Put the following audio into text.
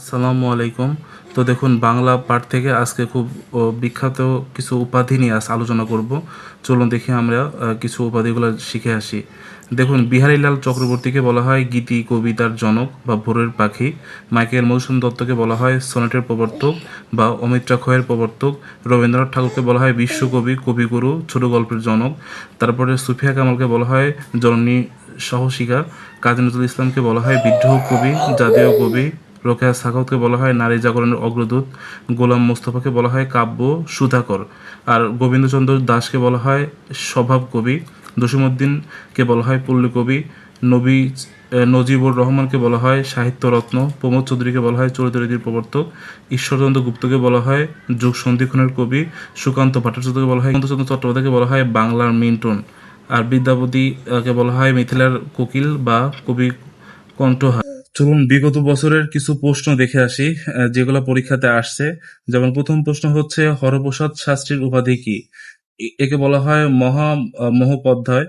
আসসালামু আলাইকুম। তো দেখুন বাংলা পাঠ থেকে আজকে খুব বিখ্যাত কিছু উপাধি নিয়ে আলোচনা করব। চলুন দেখি আমরা কিছু উপাধিগুলো শিখে আসি। দেখুন বিহারীলাল চক্রবর্তীকে বলা হয় গীতি কবিতার জনক বা ভোরের পাখি। মাইকেল মধুসূদন দত্তকে বলা হয় সনেটের প্রবর্তক বা অমিত্রাক্ষয়ের প্রবর্তক। রবীন্দ্রনাথ ঠাকুরকে বলা হয় বিশ্বকবি, কবিগুরু, ছোট গল্পের জনক। তারপরে সুফিয়া কামালকে বলা হয় জননী সহশিকা। কাজী নজরুল ইসলামকে বলা হয় বিদ্রোহ কবি, জাতীয় কবি। রোকেয়া সাখাওয়াতকে বলা হয় নারী জাগরণের অগ্রদূত। গোলাম মোস্তফাকে বলা হয় কাব্য সুধাকর। আর গোবিন্দচন্দ্র দাসকে বলা হয় স্বভাব কবি। জসীমউদ্দিনকে বলা হয় পল্লী কবি। নবী নজিবুর রহমানকে বলা হয় সাহিত্যরত্ন। প্রমোদ চৌধুরীকে বলা হয় চরিত্ররীতির প্রবর্তক। ঈশ্বরচন্দ্র গুপ্তকে বলা হয় যুগ সন্ধিক্ষণের কবি। সুকান্ত ভট্টাচার্যকে বলা হয় চন্দ্র চট্টোপাধ্যায়কে বলা হয় বাংলার মিন্টন। আর বিদ্যাপতি কে বলা হয় মিথিলার কোকিল বা কবি কণ্ঠহার। চলুন বিগত বছরের কিছু প্রশ্ন দেখে আসি যেগুলো পরীক্ষাতে আসছে। যেমন প্রথম প্রশ্ন হচ্ছে হরপ্রসাদ শাস্ত্রীর উপাধি কি? একে বলা হয় মহোপাধ্যায়।